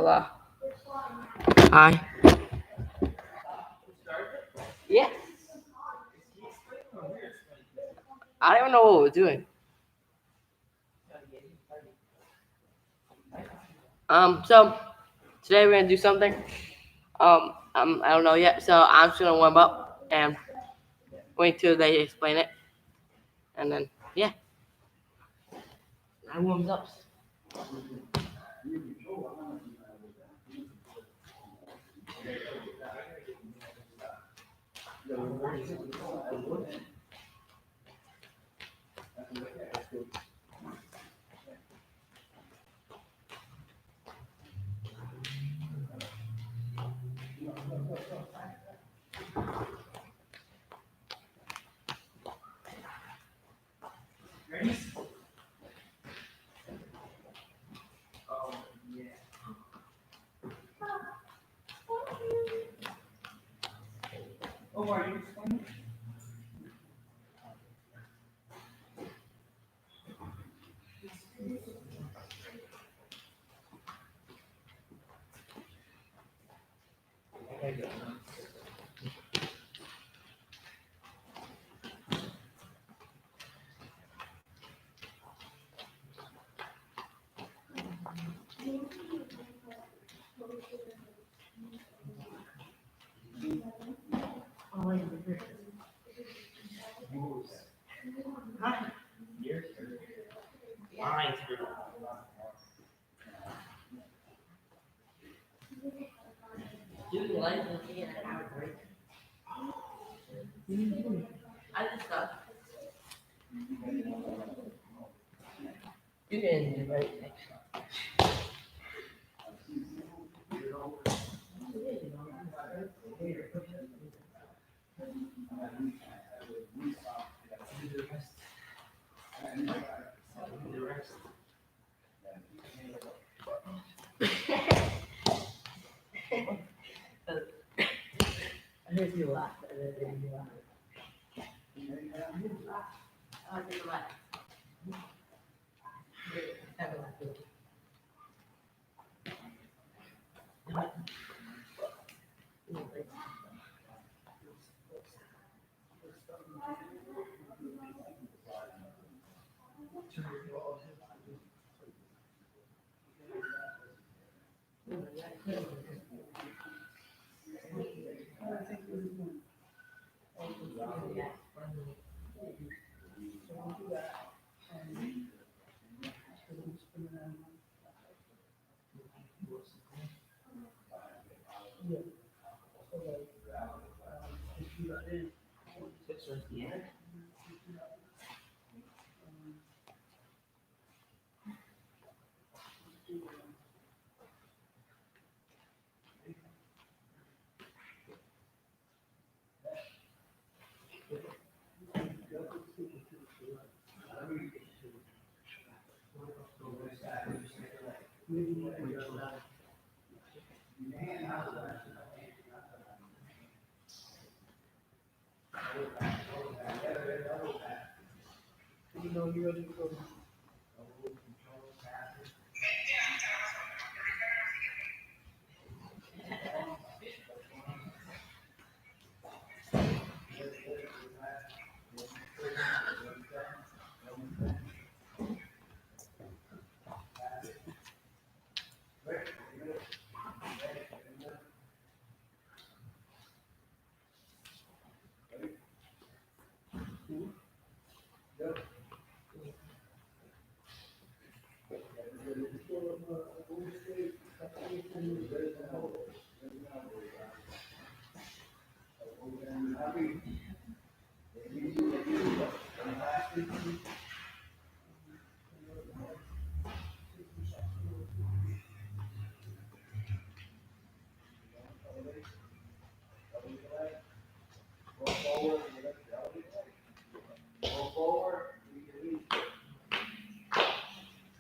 Hola. Hi. Yeah. I don't even know what we're doing. So today we're gonna do something. I don't know yet, so I'm just gonna warm up and wait till they explain it, and then yeah, I warms up. I just got. You didn't do anything. I heard you laugh, and then you laugh. I did a laugh. Have a laugh.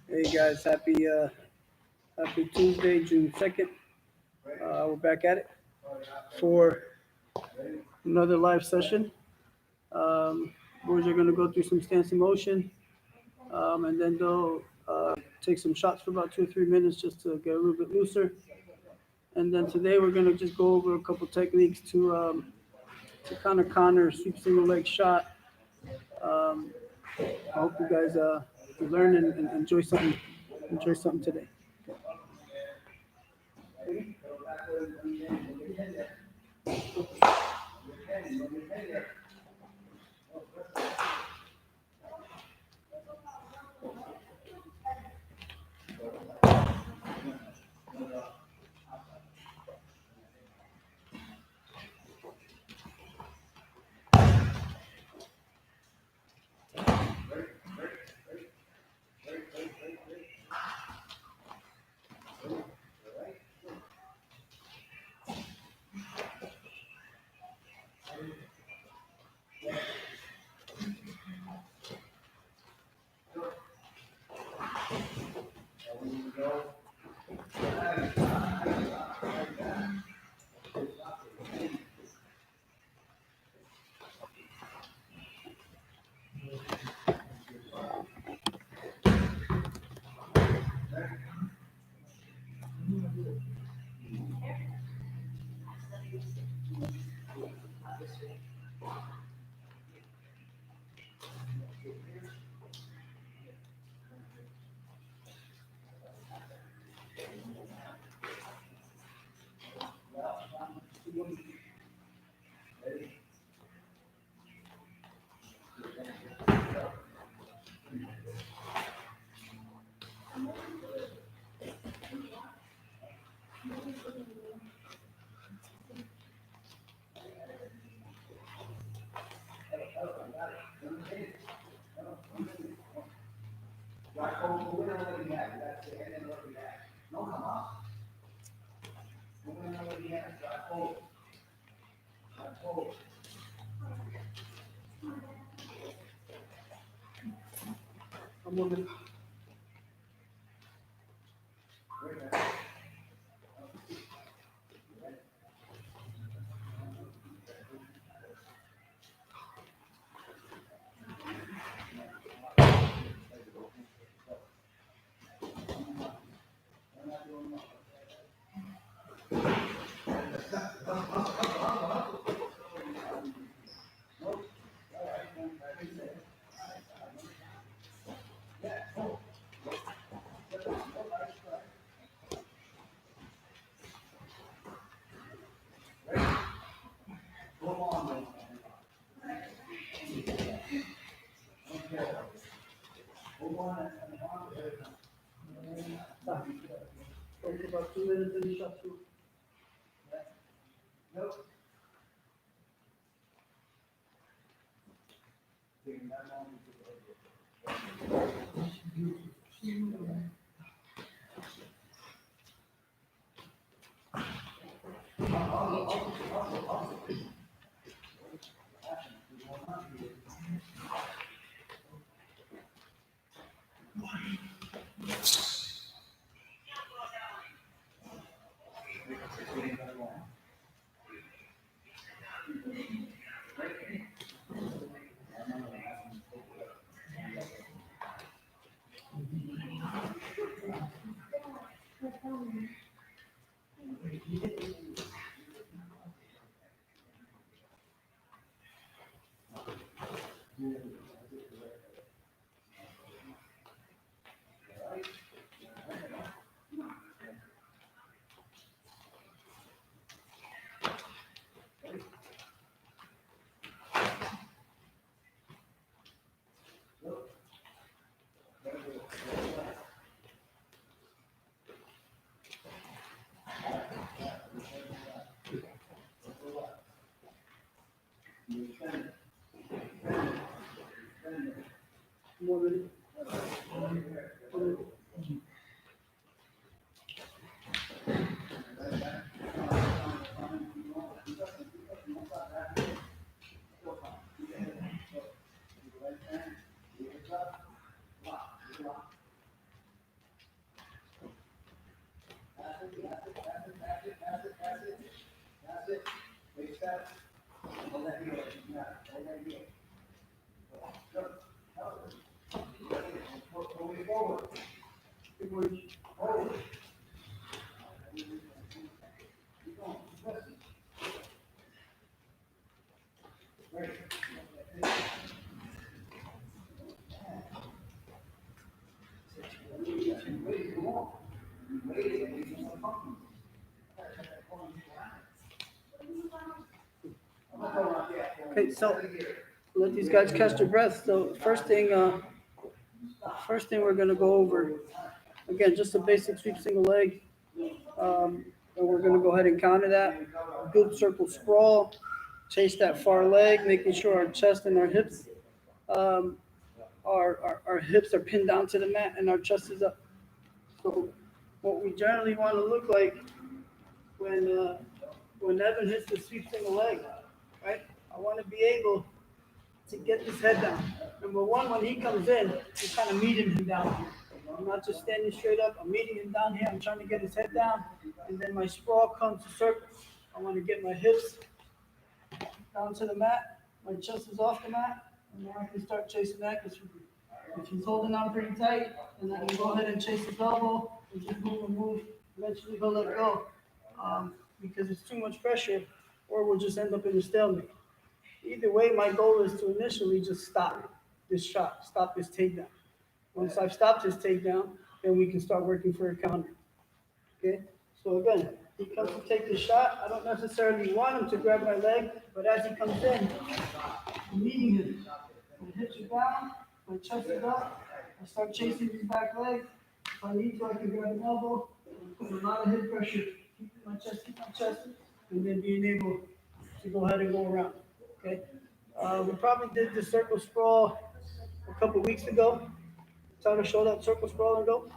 Hey guys, happy Tuesday, June 2nd. We're back at it for another live session. Boys are going to go through some stance of motion, and then they'll take some shots for about 2 or 3 minutes just to get a little bit looser. And then today we're gonna just go over a couple techniques to kind of counter sweep single leg shot. Um, I hope you guys learn and enjoy something. Enjoy something today. I'm moving. Take about 2 minutes and shot through. More minute. Okay, so let these guys catch their breath. So first thing we're gonna go over, again, just a basic sweep single leg. And we're gonna go ahead and counter that. Good circle sprawl, chase that far leg, making sure our chest and our hips, um, our hips are pinned down to the mat and our chest is up. So what we generally want to look like when Evan hits the sweep single leg, right? I want to be able to get his head down. Number one, when he comes in, you're kind of meeting him down here. I'm not just standing straight up. I'm meeting him down here. I'm trying to get his head down, and then my sprawl comes to circle. I want to get my hips down to the mat. My chest is off the mat, and now I can start chasing that. Because if he's holding on pretty tight, then I can go ahead and chase his elbow and just move. Eventually, he'll let go because it's too much pressure, or we'll just end up in a stalemate. Either way, my goal is to initially just stop this shot, stop this takedown. Once I've stopped this takedown, then we can start working for a counter. Okay? So again, he comes to take the shot. I don't necessarily want him to grab my leg, but as he comes in, I'm meeting him. My hips are down, my chest is up. I start chasing his back leg. If I need to, I can grab an elbow, put a lot of hip pressure, keep my chest, and then being able to go ahead and go around. Okay? We probably did the circle sprawl a couple weeks ago. Try to show that circle sprawl and go.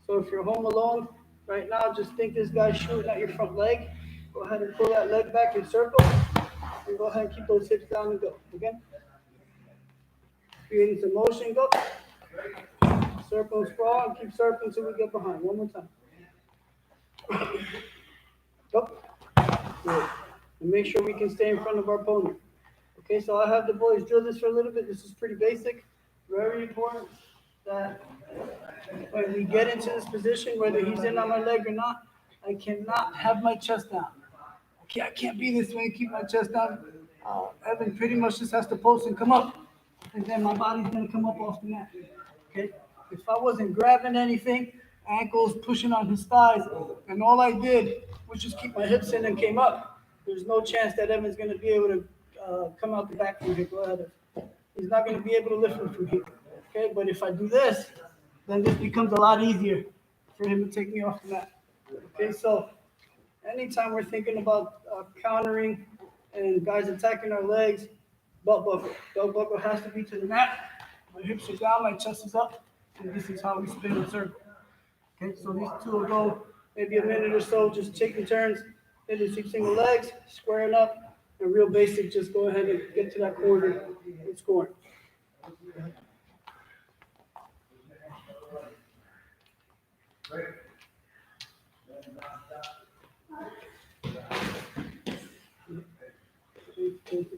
So if you're home alone right now, just think this guy's shooting at your front leg. Go ahead and pull that leg back in circle, and go ahead and keep those hips down and go. Again, creating some motion, go. Circle and sprawl, and keep circling until we get behind. One more time. Go. Good. And make sure we can stay in front of our opponent. Okay, so I have the boys drill this for a little bit. This is pretty basic. Very important that when we get into this position, whether he's in on my leg or not, I cannot have my chest down. Okay, I can't be this way and keep my chest down. Evan pretty much just has to post and come up, and then my body's gonna come up off the mat. Okay, if I wasn't grabbing anything, ankles pushing on his thighs, and all I did was just keep my hips in and came up, there's no chance that Evan's gonna be able to come out the back from here. Go ahead. He's not gonna be able to lift me from here. Okay, but if I do this, then this becomes a lot easier for him to take me off the mat. Okay, so anytime we're thinking about countering and guys attacking our legs, belt buckle. Belt buckle has to be to the mat. My hips are down, my chest is up, and this is how we spin in circle. Okay, so these two will go maybe a minute or so, just taking turns, hitting six single legs, squaring up, and real basic, just go ahead and get to that corner and score.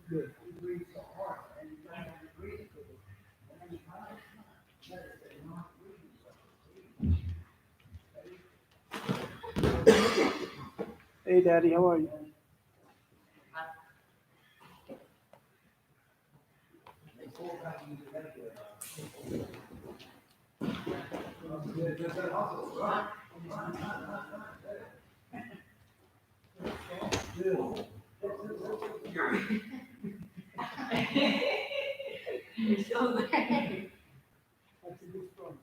Good. Hey, Daddy, how are you? You're still there. That's a good story.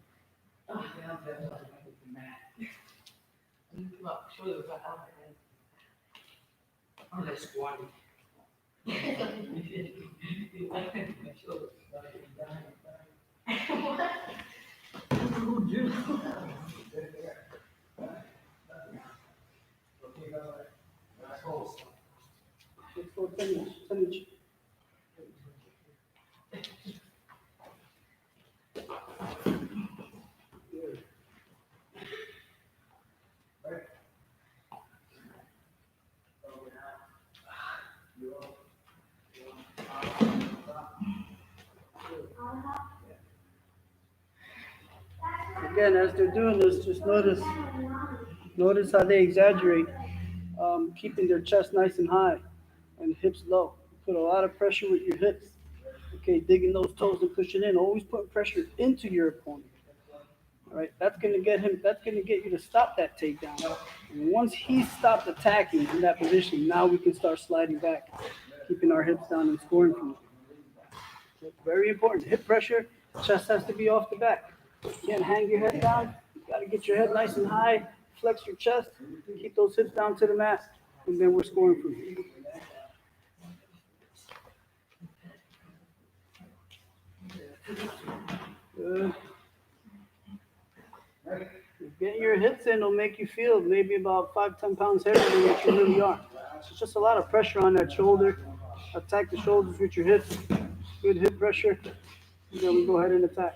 You come up, show them what happened. I'm just squatting. Let's go finish. again, as they're doing this, just notice how they exaggerate, keeping their chest nice and high and hips low. Put a lot of pressure with your hips. Okay, digging those toes and pushing in. Always put pressure into your opponent. All right, that's gonna get him. That's gonna get you to stop that takedown. And once he stopped attacking in that position, now we can start sliding back, keeping our hips down and scoring from it. Very important. Hip pressure. Chest has to be off the back. You can't hang your head down. You gotta get your head nice and high. Flex your chest. Keep those hips down to the mat, and then we're scoring from it. Good. Getting your hits in will make you feel maybe about 5, 10 pounds heavier than what you really are. It's just a lot of pressure on that shoulder. Attack the shoulders with your hips. Good hip pressure. And then we go ahead and attack.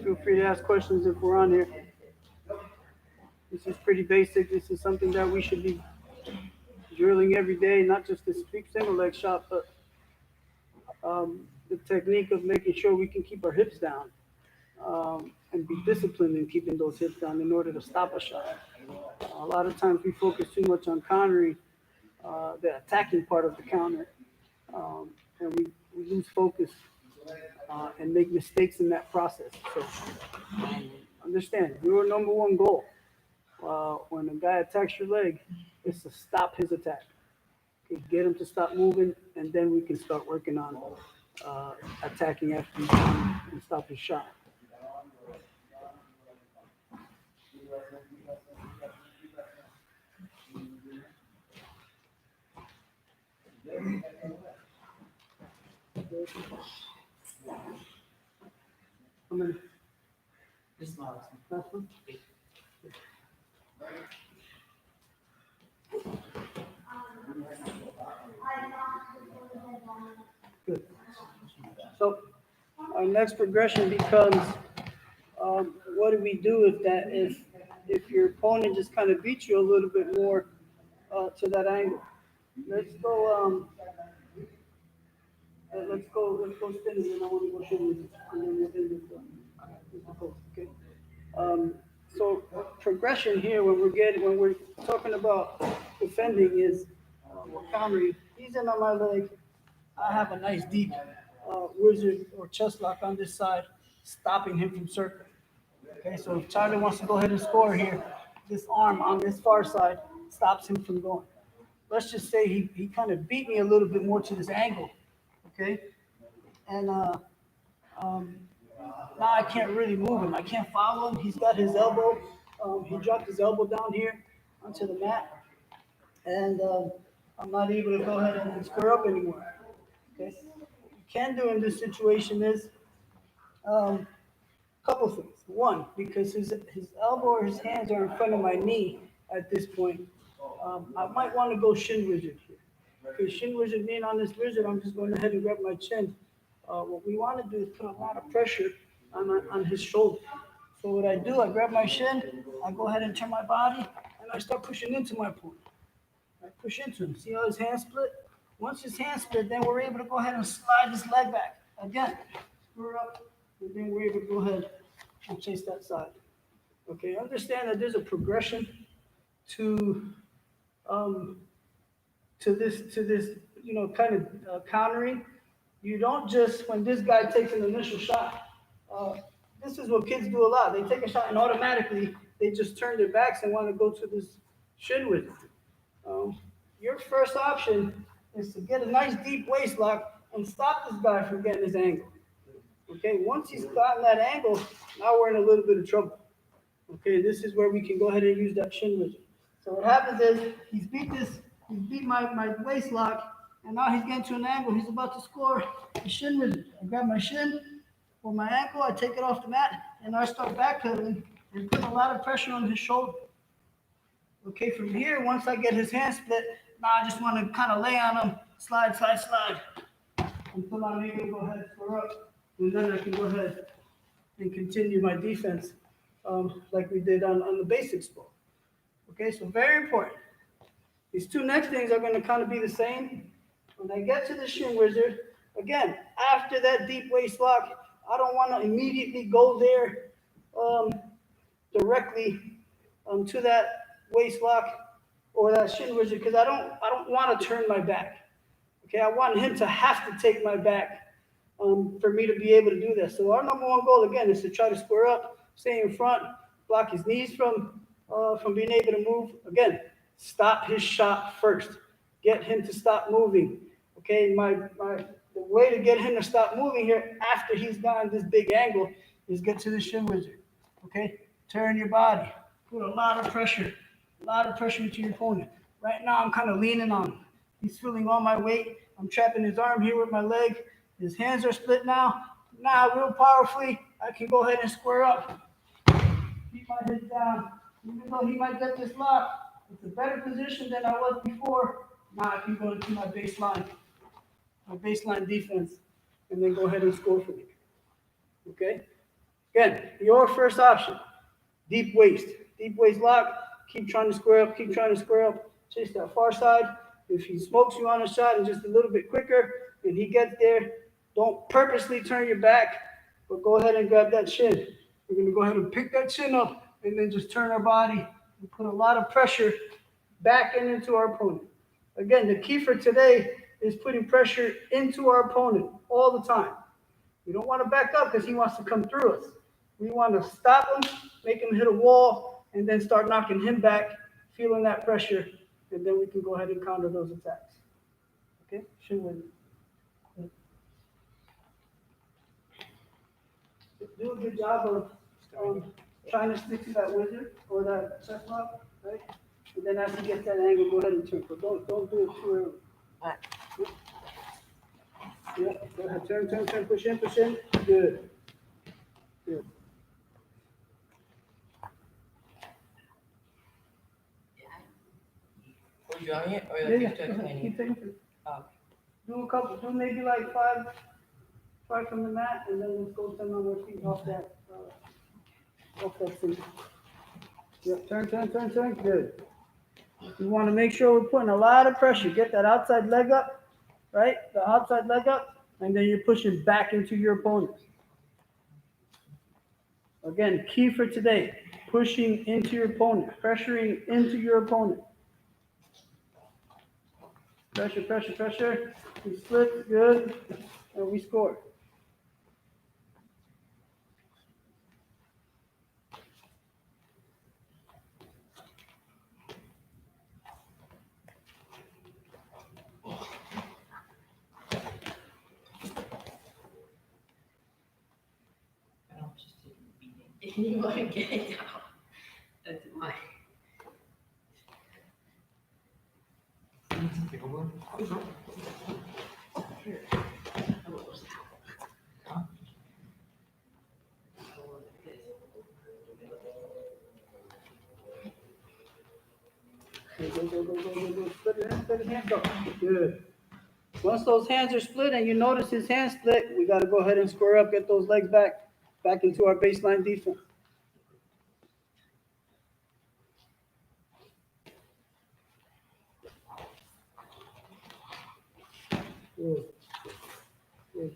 Feel free to ask questions if we're on here. This is pretty basic. This is something that we should be drilling every day, not just the sweep single leg shot, but the technique of making sure we can keep our hips down and be disciplined in keeping those hips down in order to stop a shot. A lot of times we focus too much on countering, the attacking part of the counter, and we lose focus and make mistakes in that process. So understand, your number one goal when a guy attacks your leg is to stop his attack. Okay, get him to stop moving, and then we can start working on attacking after he's done and stop his shot. How many? This one. Last one? Good. So our next progression becomes, what do we do if your opponent just kind of beats you a little bit more to that angle? Let's go. Let's go spinning, and I want to go shooting, and then we'll end with the post. Okay. So progression here, when we're talking about defending, is we're countering. He's in on my leg. I have a nice deep wizard or chest lock on this side, stopping him from circling. Okay, so if Charlie wants to go ahead and score here, this arm on this far side stops him from going. Let's just say he kind of beat me a little bit more to this angle. Okay, and now I can't really move him. I can't follow him. He's got his elbow. He dropped his elbow down here onto the mat, and I'm not able to go ahead and square up anymore. Okay, what you can do in this situation is couple things. One, because his elbow or his hands are in front of my knee at this point, I might want to go shin wizard here. Because shin wizard being on this wizard, I'm just going ahead and grab my chin. What we want to do is put a lot of pressure on his shoulder. So what I do, I grab my shin, I go ahead and turn my body, and I start pushing into my opponent. I push into him. See how his hand split? Once his hand split, then we're able to go ahead and slide this leg back. Again, screw up, and then we're able to go ahead and chase that side. Okay, understand that there's a progression to this, kind of countering. You don't just, when this guy takes an initial shot, this is what kids do a lot. They take a shot and automatically they just turn their backs and want to go to this shin with it. Your first option is to get a nice deep waist lock and stop this guy from getting his angle. Okay, once he's gotten that angle, now we're in a little bit of trouble. Okay, this is where we can go ahead and use that shin wizard. So what happens is he's beat my waist lock, and now he's getting to an angle. He's about to score the shin wizard. I grab my shin or my ankle, I take it off the mat, and I start backpedaling and putting a lot of pressure on his shoulder. Okay, from here, once I get his hand split, now I just want to kind of lay on him, slide, until I'm able to go ahead and score up. And then I can go ahead and continue my defense like we did on the basics ball. Okay, so very important. These two next things are going to kind of be the same. When I get to the shin wizard, again, after that deep waist lock, I don't want to immediately go there directly to that waist lock or that shin wizard because I don't want to turn my back. Okay, I want him to have to take my back for me to be able to do this. So our number one goal again is to try to square up, stay in front, block his knees from being able to move. Again, stop his shot first. Get him to stop moving. Okay, the way to get him to stop moving here after he's gotten this big angle is get to the shin wizard. Okay, turn your body, put a lot of pressure into your opponent. Right now, I'm kind of leaning on him. He's feeling all my weight. I'm trapping his arm here with my leg. His hands are split now. Now, real powerfully, I can go ahead and square up. Keep my head down. Even though he might get this lock, it's a better position than I was before. Now I can go into my baseline defense, and then go ahead and score for me. Okay? Again, your first option, deep waist lock. Keep trying to square up, chase that far side. If he smokes you on a shot and just a little bit quicker, and he gets there, don't purposely turn your back, but go ahead and grab that shin. We're going to go ahead and pick that shin up and then just turn our body and put a lot of pressure back into our opponent. Again, the key for today is putting pressure into our opponent all the time. We don't want to back up because he wants to come through us. We want to stop him, make him hit a wall, and then start knocking him back, feeling that pressure, and then we can go ahead and counter those attacks. Okay? Shin wizard. Do a good job of trying to stick to that wizard or that chest lock, right? And then as he gets that angle, go ahead and turn. But don't do it too early. Alright. Yeah, go ahead. Turn, push in. Good. Were you drawing it or Yeah, like yeah. just Go ahead. explaining? Keep taking it. Oh. Do a couple. Do maybe like five from the mat, and then let's go 10 on our feet off that seat. Yep. Turn. Good. You want to make sure we're putting a lot of pressure. Get that outside leg up, right? The outside leg up, and then you're pushing back into your opponent. Again, key for today, pushing into your opponent, pressuring into your opponent. Pressure. We split, good, and we score. I don't just take a beating. You want to get it down. That's why. Take over. Go. Split his hands up. Good. Once those hands are split and you notice his hands split, we got to go ahead and square up, get those legs back into our baseline defense. Good. Good.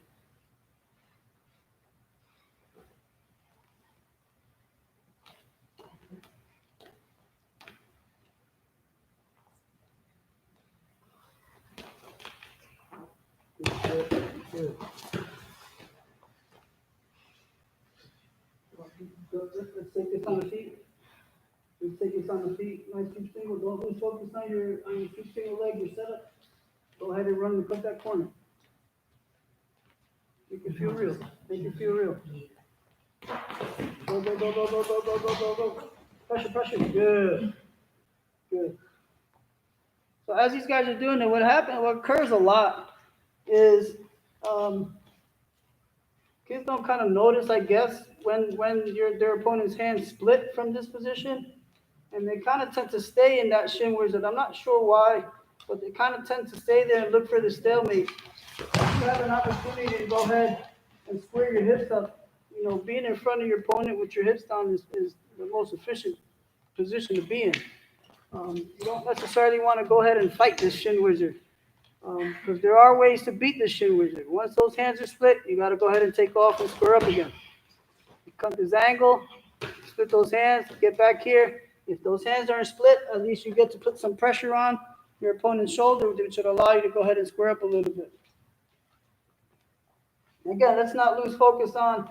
Let's take this on the feet. Nice deep single. Don't lose focus on your deep single leg, your setup. Go ahead and run and cut that corner. Make it feel real. Go. Pressure. Good. So as these guys are doing it, what occurs a lot is kids don't kind of notice, I guess, when their opponent's hands split from this position, and they kind of tend to stay in that shin wizard. I'm not sure why, but they kind of tend to stay there and look for the stalemate. You have an opportunity to go ahead and square your hips up. You know, being in front of your opponent with your hips down is the most efficient position to be in. You don't necessarily want to go ahead and fight this shin wizard, because there are ways to beat the shin wizard. Once those hands are split, you got to go ahead and take off and square up again. You cut this angle, split those hands, get back here. If those hands aren't split, at least you get to put some pressure on your opponent's shoulder, which should allow you to go ahead and square up a little bit. Again, let's not lose focus on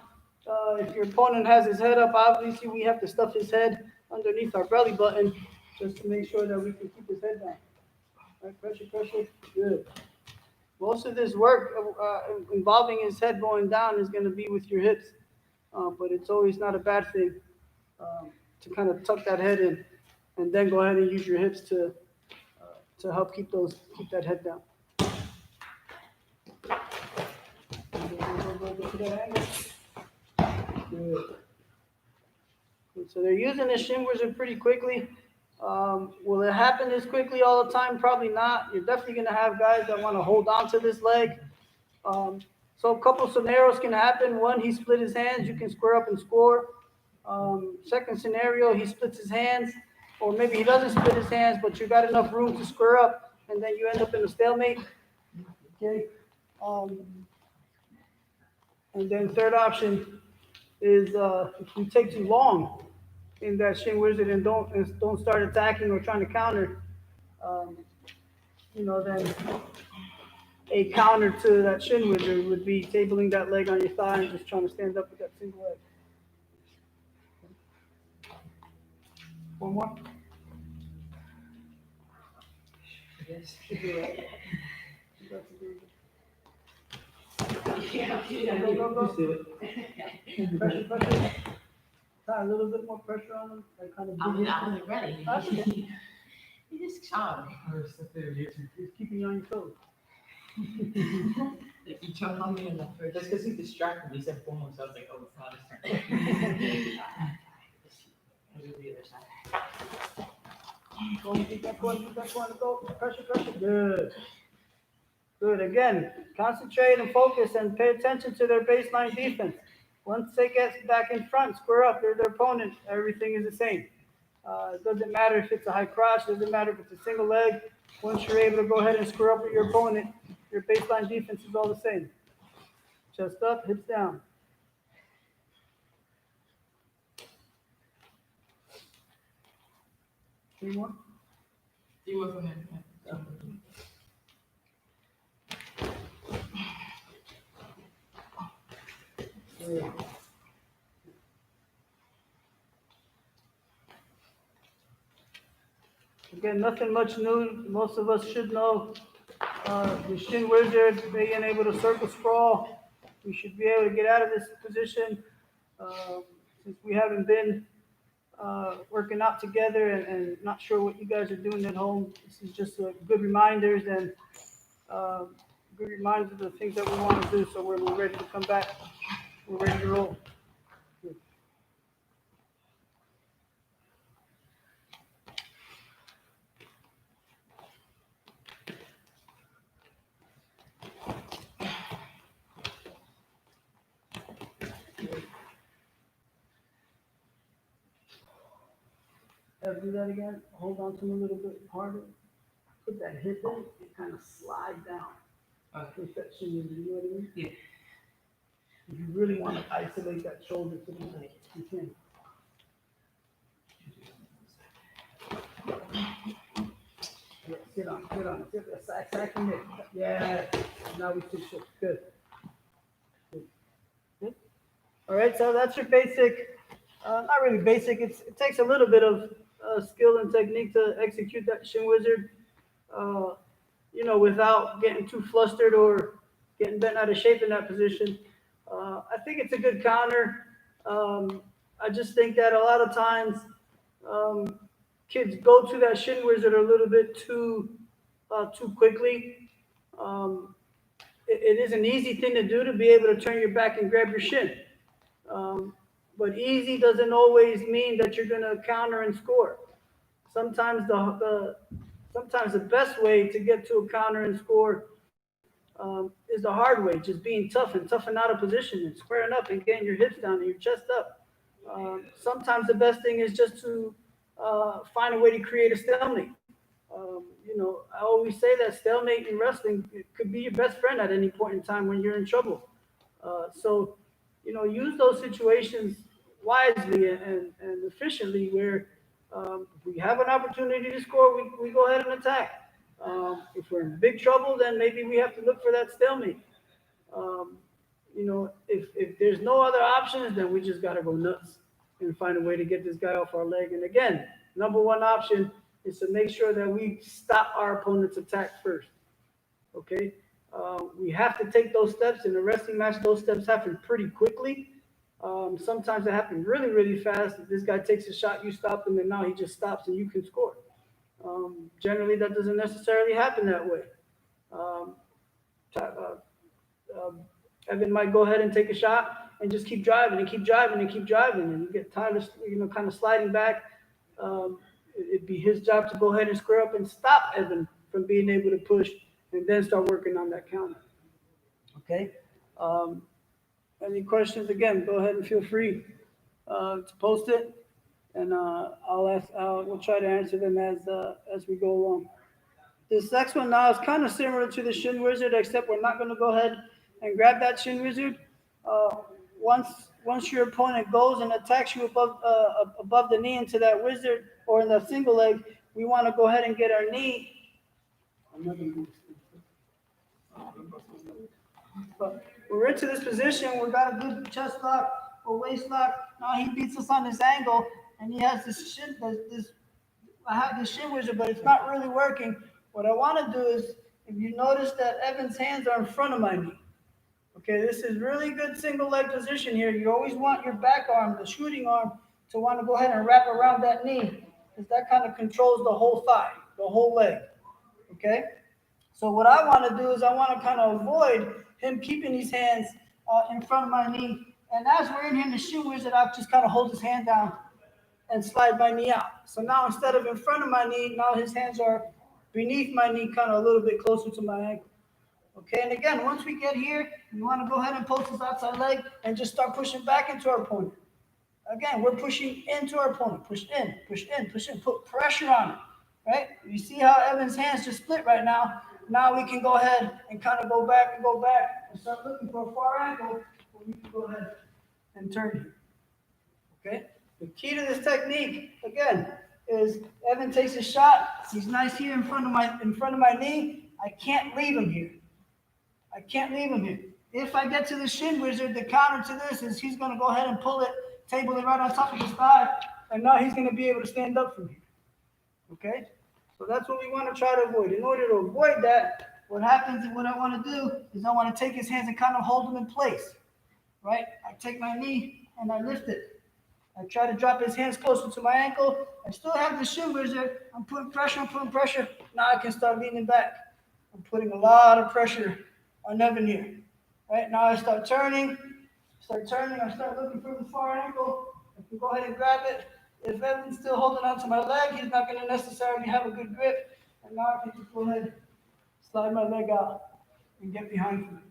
if your opponent has his head up. Obviously, we have to stuff his head underneath our belly button just to make sure that we can keep his head down. Right, pressure, pressure, good. Most of this work involving his head going down is going to be with your hips, but it's always not a bad thing to kind of tuck that head in, and then go ahead and use your hips to help keep that head down. Good. So they're using the shin wizard pretty quickly. Will it happen this quickly all the time? Probably not. You're definitely going to have guys that want to hold on to this leg. So a couple scenarios can happen. One, he split his hands. You can square up and score. Second scenario, he splits his hands. Or maybe he doesn't split his hands, but you got enough room to square up, and then you end up in a stalemate. Okay. And then third option is if you take too long in that shin wizard and don't start attacking or trying to counter, then a counter to that shin wizard would be tabling that leg on your thigh and just trying to stand up with that single leg. One more? Yes. Go. Pressure, pressure. A little bit more pressure on them. I wasn't ready. That's okay. You just shot me. He's keeping you on your toes. Like you jumped on me in the first. That's because he distracted me. He said foremost. I was like, oh, it's not his turn. I'll do the other side. Go, keep that going, go. Pressure, pressure. Good. Good. Again, concentrate and focus and pay attention to their baseline defense. Once they get back in front, square up, they're their opponent, everything is the same. It doesn't matter if it's a high crotch, doesn't matter if it's a single leg. Once you're able to go ahead and square up with your opponent, your baseline defense is all the same. Chest up, hips down. Three more? You were from him. Yeah. Again, nothing much new. Most of us should know the shin wizard, being able to circle sprawl. We should be able to get out of this position since we haven't been working out together and not sure what you guys are doing at home. This is just good reminders and good reminders of the things that we want to do, so we're ready to come back. We're ready to roll. Do that again. Hold on to them a little bit harder. Put that hip in and kind of slide down. Push that shin in, you know what I mean? Yeah. If you really want to isolate that shoulder to the leg, you can. Yeah, sit on. Sit that sack and it. Yeah. Now we switch it. Good. All right, so that's your basic. Not really basic. It takes a little bit of skill and technique to execute that shin wizard. Without getting too flustered or getting bent out of shape in that position. I think it's a good counter. I just think that a lot of times kids go to that shin wizard a little bit too quickly. It is an easy thing to do to be able to turn your back and grab your shin. But easy doesn't always mean that you're going to counter and score. Sometimes the best way to get to a counter and score is the hard way, just being tough and toughing out of position and squaring up and getting your hips down and your chest up. Sometimes the best thing is just to find a way to create a stalemate. I always say that stalemate in wrestling it could be your best friend at any point in time when you're in trouble. So, use those situations wisely and efficiently where if we have an opportunity to score, we go ahead and attack. If we're in big trouble, then maybe we have to look for that stalemate. Um, if there's no other options, then we just got to go nuts and find a way to get this guy off our leg. And again, number one option is to make sure that we stop our opponent's attack first. Okay? We have to take those steps in a wrestling match. Those steps happen pretty quickly. Sometimes they happen really, really fast. If this guy takes a shot, you stop him, and now he just stops and you can score. Generally, that doesn't necessarily happen that way. Um, uh, um, Evan might go ahead and take a shot and just keep driving and keep driving and keep driving, and you get tired of kind of sliding back. It'd be his job to go ahead and square up and stop Evan from being able to push, and then start working on that counter. Okay. Um, any questions? Again, go ahead and feel free to post it, and I'll ask. We'll try to answer them as we go along. This next one now is kind of similar to the Shin Wizard, except we're not going to go ahead and grab that Shin Wizard. Uh, once your opponent goes and attacks you above the knee into that wizard or in the single leg, we want to go ahead and get our knee. I'm not going to do this. But we're into this position. We've got a good chest lock or waist lock. Now he beats us on this angle, and he has this shin. I have this shin wizard, but it's not really working. What I want to do is, if you notice that Evan's hands are in front of my knee. Okay, this is really good single leg position here. You always want your back arm, the shooting arm, to want to go ahead and wrap around that knee, because that kind of controls the whole thigh, the whole leg. Okay? So what I want to do is I want to kind of avoid him keeping his hands in front of my knee. And as we're in here in the Shin Wizard, I just kind of hold his hand down and slide my knee out. So now instead of in front of my knee, now his hands are beneath my knee, kind of a little bit closer to my ankle. Okay, and again, once we get here, we want to go ahead and post his outside leg and just start pushing back into our opponent. Again, we're pushing into our opponent. Push in, push in, push in. Put pressure on it, right? You see how Evan's hands just split right now? Now we can go ahead and kind of go back and start looking for a far angle where we can go ahead and turn here. Okay? The key to this technique, again, is Evan takes a shot. He's nice here in front of my knee. I can't leave him here. I can't leave him here. If I get to the Shin Wizard, the counter to this is he's going to go ahead and pull it, table it right on top of his thigh, and now he's going to be able to stand up from here. Okay? So that's what we want to try to avoid. In order to avoid that, what happens and what I want to do is I want to take his hands and kind of hold them in place. Right? I take my knee and I lift it. I try to drop his hands closer to my ankle. I still have the Shin Wizard. I'm putting pressure. Now I can start leaning back. I'm putting a lot of pressure on Evan here. Right? Now I start turning. I start looking for the far ankle. I can go ahead and grab it. If Evan's still holding onto my leg, he's not going to necessarily have a good grip. And now I can just go ahead, slide my leg out, and get behind him.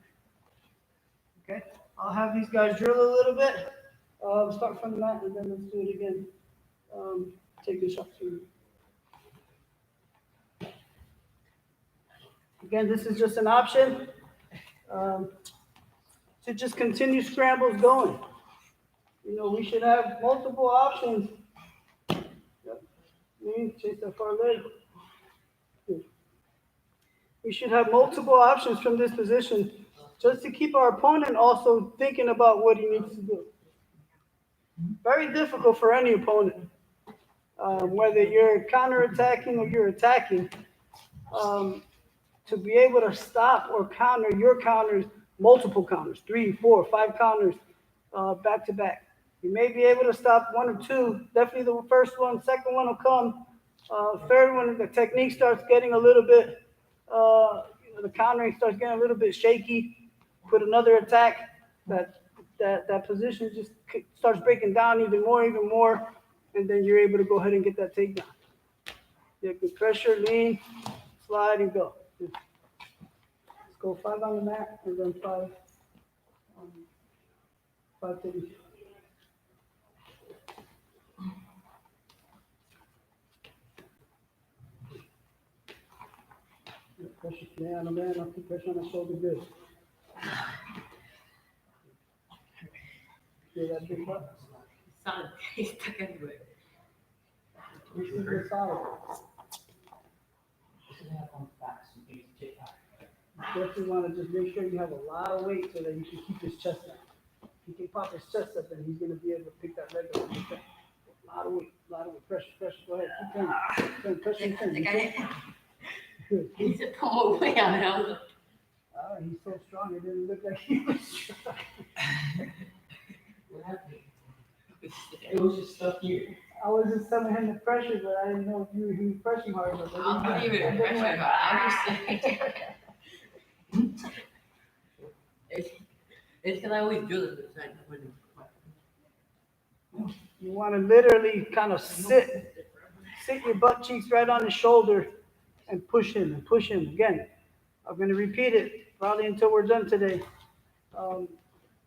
Okay? I'll have these guys drill a little bit. Start from the mat, and then let's do it again. Take the shot. Again, this is just an option to just continue scrambles going. We should have multiple options. Chase that far leg. We should have multiple options from this position just to keep our opponent also thinking about what he needs to do. Very difficult for any opponent, whether you're counterattacking or you're attacking, to be able to stop or counter your counters, multiple counters, 3, 4, 5 counters back to back. You may be able to stop 1 or 2, definitely the first one, second one will come. Third one, the technique starts getting a little bit, the countering starts getting a little bit shaky. Put another attack, that position just starts breaking down even more, and then you're able to go ahead and get that takedown. Yeah, good pressure, lean, slide, and go. Let's go 5 on the mat, and then 5 to the Pressure, man, oh man, I'll keep pressure on the shoulder, good. Feel that big butt? Solid, he's stuck everywhere. This is the solid. This is have on facts, you can take that. You definitely wanna just make sure you have a lot of weight so that you can keep his chest down. If he can pop his chest up, then he's gonna be able to pick that leg up. A lot of weight, pressure, go ahead, keep going, pressure, Good. He said, put more weight on it. I was like, He's so strong, it didn't look like he was strong. What happened? It was just stuck here. I was just telling him the pressure, but I didn't know if he was pressing hard enough. I'm not even pressure, but I'm just saying. It's because I always do this. It's like, You wanna literally kind of sit your butt cheeks right on his shoulder and push him. Again, I'm gonna repeat it probably until we're done today.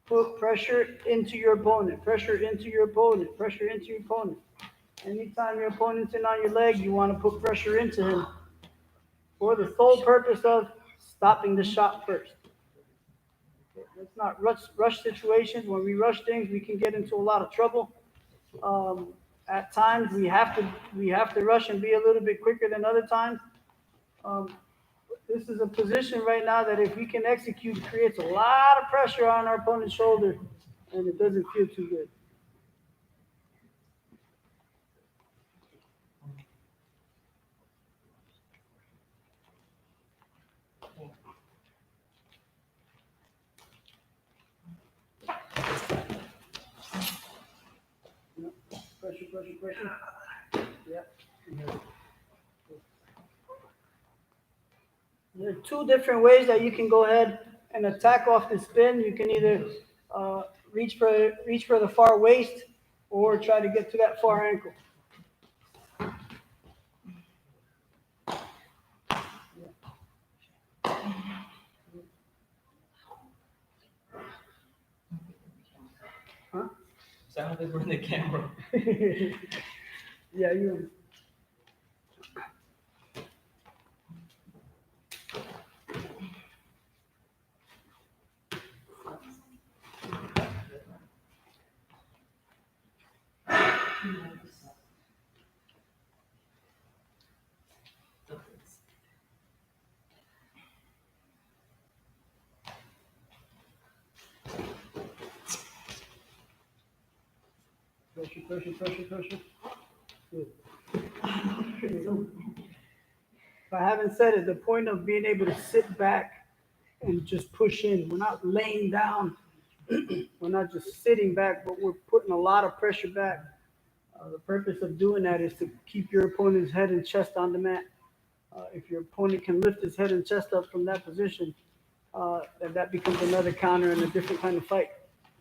Put pressure into your opponent, Anytime your opponent's in on your leg, you wanna put pressure into him for the sole purpose of stopping the shot first. Let's not rush situations. When we rush things, we can get into a lot of trouble. At times we have to rush and be a little bit quicker than other times. This is a position right now that if we can execute, creates a lot of pressure on our opponent's shoulder, and it doesn't feel too good. Pressure. Yep. There are two different ways that you can go ahead and attack off the spin. You can either reach for the far waist or try to get to that far ankle. Huh? Sound like we're in the camera. Yeah, you. Pressure. Good. If I haven't said it, the point of being able to sit back and just push in, we're not laying down, we're not just sitting back, but we're putting a lot of pressure back. The purpose of doing that is to keep your opponent's head and chest on the mat. If your opponent can lift his head and chest up from that position, then that becomes another counter and a different kind of fight.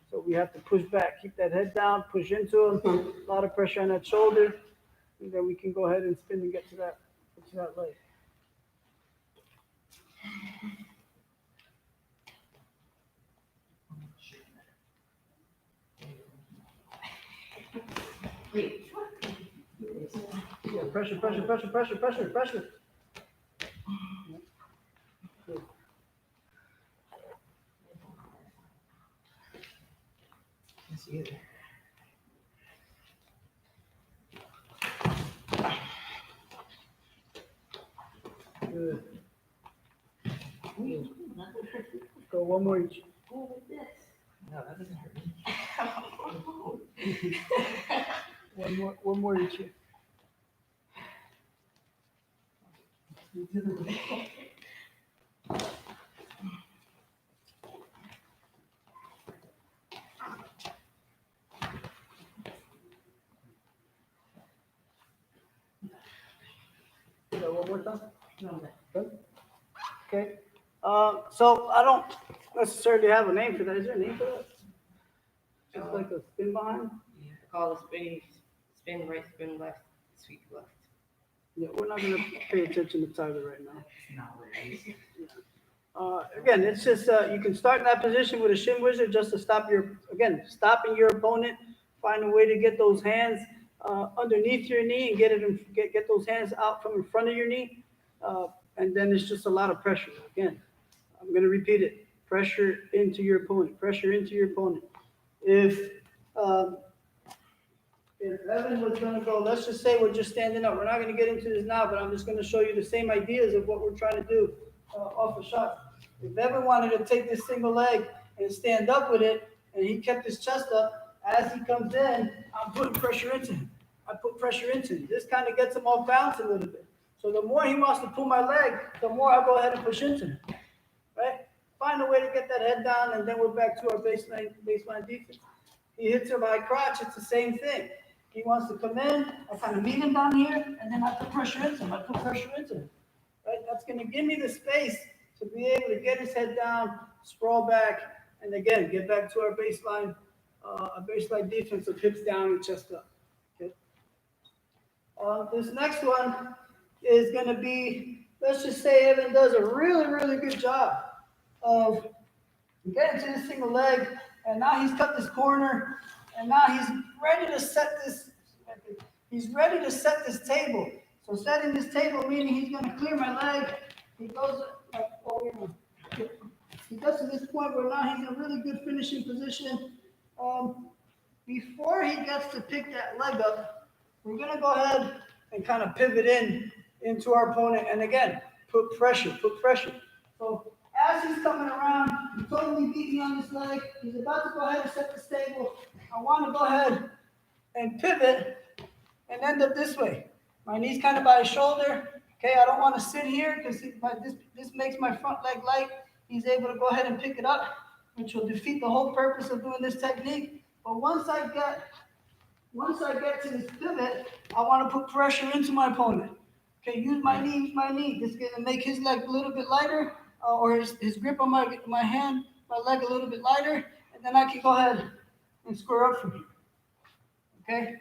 So we have to push back, keep that head down, push into him, a lot of pressure on that shoulder, and then we can go ahead and spin and get to that leg. Yeah, pressure. Good. Let's see it. Good. Go one more each. oh, like this. No, that doesn't hurt me. One more each. So one more time. Good. Okay. So I don't necessarily have a name for that. Is there a name for that? Just like a spin behind? Yeah, I call it spin right, spin left, sweep left. Yeah, we're not gonna pay attention to Tyler right now. Not what it is. Again, it's just, you can start in that position with a shin wizard just to stopping your opponent, find a way to get those hands underneath your knee and get those hands out from in front of your knee. and then it's just a lot of pressure. Again, I'm gonna repeat it, pressure into your opponent, pressure into your opponent. If, um, if Evan was gonna go, let's just say we're just standing up, we're not gonna get into this now, but I'm just gonna show you the same ideas of what we're trying to do, off a shot. If Evan wanted to take this single leg and stand up with it, and he kept his chest up, as he comes in, I'm putting pressure into him. I put pressure into him. This kind of gets him off balance a little bit. So the more he wants to pull my leg, the more I go ahead and push into him, right? Find a way to get that head down, and then we're back to our baseline defense. He hits her by crotch, it's the same thing. He wants to come in, I kind of meet him down here, and then I put pressure into him. I put pressure into him, right? That's going to give me the space to be able to get his head down, sprawl back, and again, get back to our baseline defense of hips down and chest up. Okay. This next one is going to be, let's just say Evan does a really, really good job of getting to this single leg, and now he's cut this corner, and now he's ready to set this. He's ready to set this table. So setting this table meaning he's going to clear my leg. He goes he gets to this point where now he's in a really good finishing position. Before he gets to pick that leg up, we're going to go ahead and kind of pivot into our opponent, and again, put pressure. So as he's coming around, he totally beat me on this leg. He's about to go ahead and set this table. I want to go ahead and pivot and end up this way. My knee's kind of by his shoulder. Okay, I don't want to sit here because this makes my front leg light. He's able to go ahead and pick it up, which will defeat the whole purpose of doing this technique. But once I get to this pivot, I want to put pressure into my opponent. Okay, use my knee. This is going to make his leg a little bit lighter, or his grip on my leg a little bit lighter, and then I can go ahead and square up from here. Okay?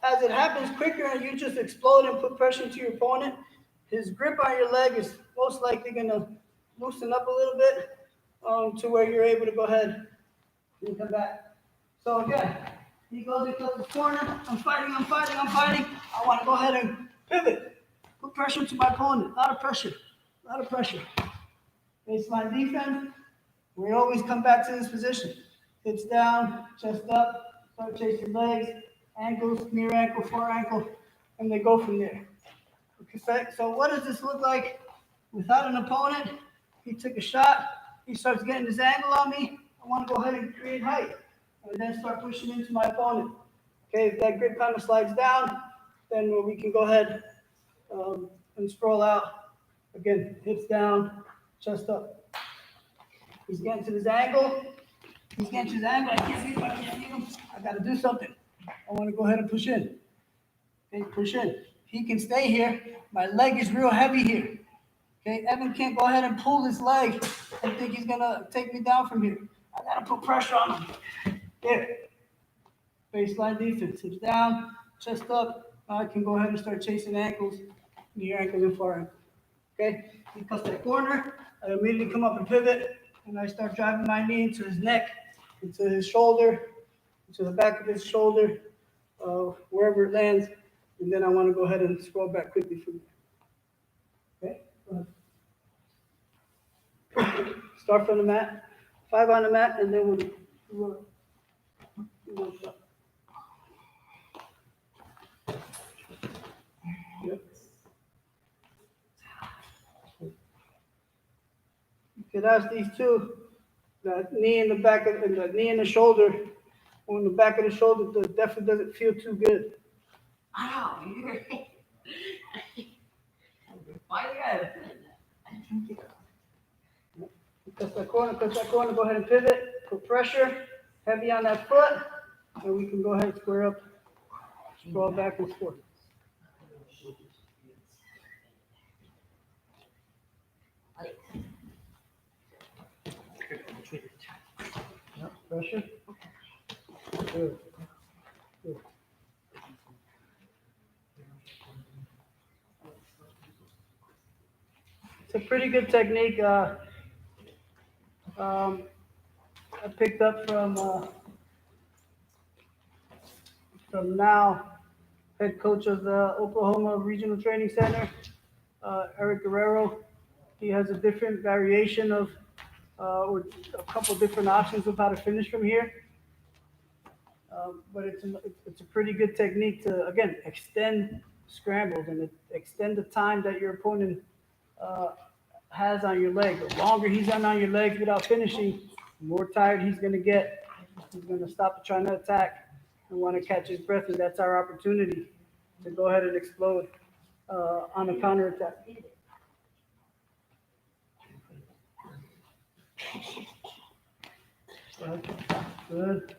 As it happens quicker and you just explode and put pressure into your opponent, his grip on your leg is most likely going to loosen up a little bit to where you're able to go ahead and come back. So again, he goes into the corner. I'm fighting. I want to go ahead and pivot. Put pressure to my opponent. A lot of pressure. Baseline defense. We always come back to this position. Hips down, chest up, start chasing legs, ankles, near ankle, far ankle, and they go from there. Okay, so what does this look like without an opponent? He took a shot. He starts getting this angle on me. I want to go ahead and create height and then start pushing into my opponent. Okay, if that grip kind of slides down, then we can go ahead and sprawl out. Again, hips down, chest up. He's getting to this angle. I can't see him. I got to do something. I want to go ahead and push in. Okay, push in. He can stay here. My leg is real heavy here. Okay, Evan can't go ahead and pull this leg and think he's going to take me down from here. I got to put pressure on him. There. Baseline defense. Hips down, chest up. Now I can go ahead and start chasing ankles, near ankles and far ankles. Okay, he cuts that corner. I immediately come up and pivot, and I start driving my knee into his neck, into his shoulder, into the back of his shoulder, wherever it lands. And then I want to go ahead and scroll back quickly from there. Okay, go ahead. Start from the mat, 5 on the mat, and then we'll shot. Yep. You could ask these two, the knee in the back of the knee and the shoulder, on the back of the shoulder, definitely doesn't feel too good. Ow, why you gotta Cut that corner, go ahead and pivot, put pressure, heavy on that foot, and we can go ahead and square up, sprawl back and forth. Yep, pressure. Good. Good. It's a pretty good technique. I picked up from now head coach of the Oklahoma Regional Training Center, Eric Guerrero, he has a different variation of, or a couple different options of how to finish from here. But it's a pretty good technique to, again, extend scrambles and extend the time that your opponent uh, has on your leg. The longer he's on your legs without finishing, the more tired he's going to get. He's going to stop trying to attack and want to catch his breath, and that's our opportunity to go ahead and explode on a counterattack. Good.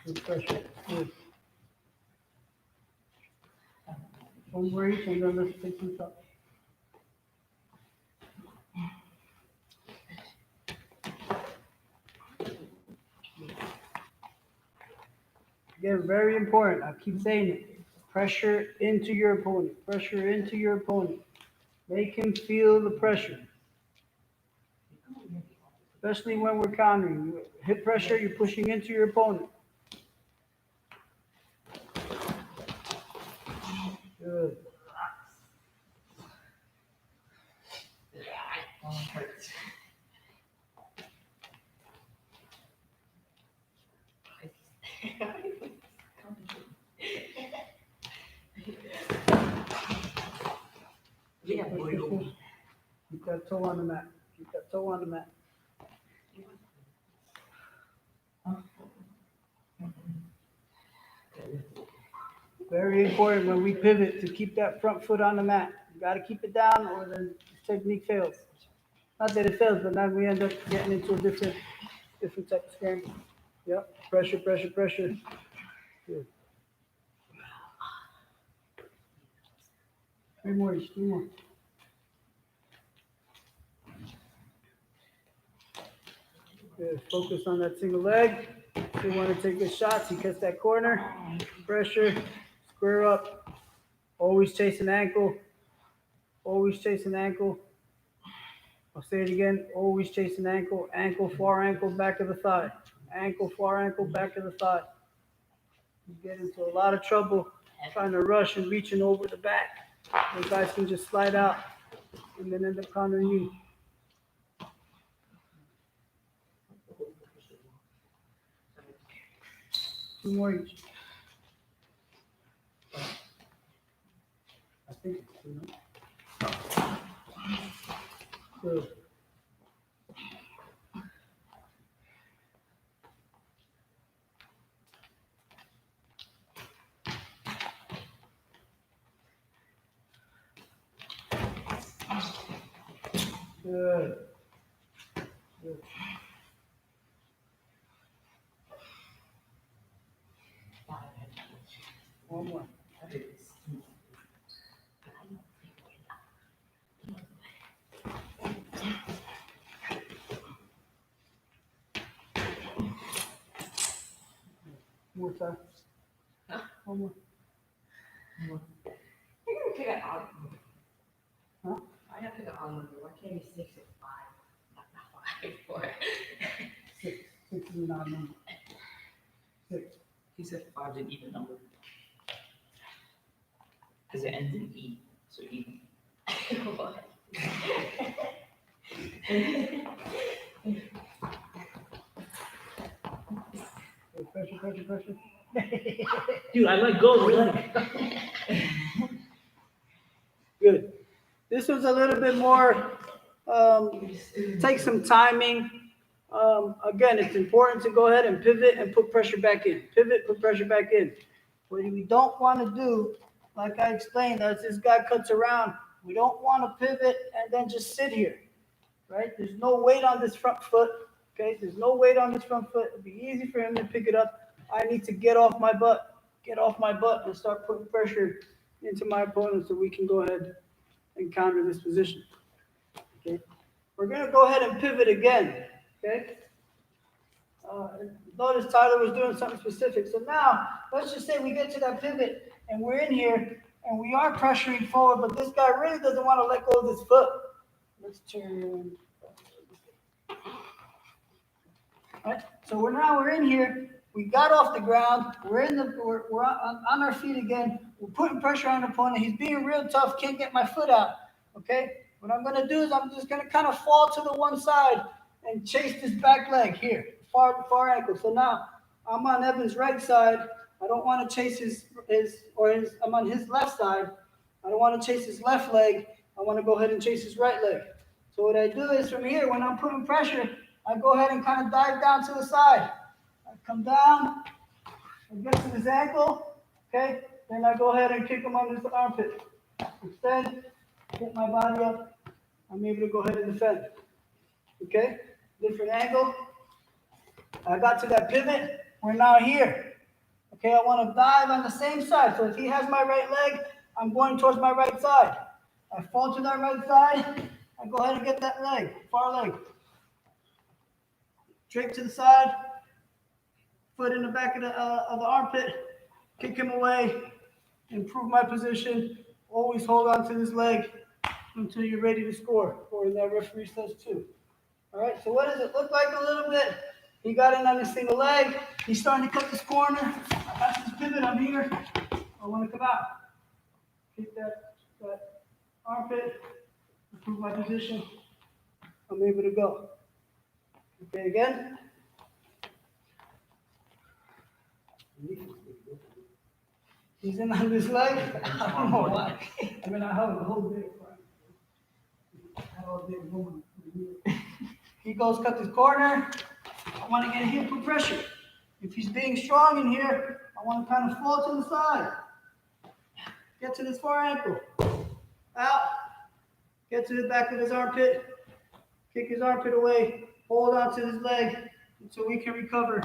Good pressure. Good. One more each, and then let's take some shots. Again, very important. I keep saying it. Pressure into your opponent. Pressure into your opponent. Make him feel the pressure. Especially when we're countering. Hip pressure, you're pushing into your opponent. Good. Hurts. Yeah, boy. Keep that toe on the mat. Keep that toe on the mat. Very important when we pivot to keep that front foot on the mat. You got to keep it down or the technique fails. Not that it fails, but then we end up getting into a different type of scramble. Yep. Pressure, pressure, pressure. Good. 3 more each, 3 more. Good. Focus on that single leg. If you want to take good shots, he cuts that corner. Pressure. Square up. Always chase an ankle. Always chase an ankle. I'll say it again. Always chase an ankle. Ankle, far ankle, back of the thigh. Ankle, far ankle, back of the thigh. You get into a lot of trouble trying to rush and reaching over the back. The guys can just slide out and then end up countering you. Two more each. I think it's 2, no? Good. Good. Good. One more. More time. One more. I gotta pick an odd number. Huh? I gotta pick an odd number. Why can't it be 6 or 5? Not 5, 4. 6. 6 is an odd number. 6. He said 5's an even number. Because it ends in E, so even. What? Pressure, pressure, pressure. Dude, I let go of the leg. Good. This was a little bit more, take some timing. Again, it's important to go ahead and pivot and put pressure back in. Pivot, put pressure back in. What we don't want to do, like I explained, as this guy cuts around, we don't want to pivot and then just sit here, right? There's no weight on this front foot, okay? There's no weight on this front foot. It'd be easy for him to pick it up. I need to get off my butt and start putting pressure into my opponent so we can go ahead and counter this position, okay? We're going to go ahead and pivot again, okay? Notice Tyler was doing something specific. So now, let's just say we get to that pivot and we're in here and we are pressuring forward, but this guy really doesn't want to let go of his foot. Let's turn. All right, so we're in here We got off the ground. We're on our feet again. We're putting pressure on the opponent. He's being real tough. Can't get my foot out. Okay. What I'm gonna do is I'm just gonna kind of fall to the one side and chase this back leg here, far ankle. So now I'm on Evan's right side. I don't want to chase I'm on his left side. I don't want to chase his left leg. I want to go ahead and chase his right leg. So what I do is from here, when I'm putting pressure, I go ahead and kind of dive down to the side. I come down, I get to his ankle, okay? Then I go ahead and kick him on his armpit. Extend, get my body up. I'm able to go ahead and defend. Okay? Different angle. I got to that pivot. We're now here. Okay, I want to dive on the same side. So if he has my right leg, I'm going towards my right side. I fall to that right side. I go ahead and get that leg, far leg. Straight to the side. Foot in the back of the armpit. Kick him away. Improve my position. Always hold on to this leg until you're ready to score. Or that referee says too. All right, so what does it look like a little bit? He got in on his single leg. He's starting to cut this corner. I got this pivot. I'm here. I want to come out. Kick that armpit. Improve my position. I'm able to go. Okay, again. He's in on this leg. I don't know why. I mean, I have the whole day. He goes, cut this corner. I want to get here, put pressure. If he's being strong in here, I want to kind of fall to the side. Get to this far ankle. Out. Get to the back of his armpit. Kick his armpit away. Hold on to his leg until we can recover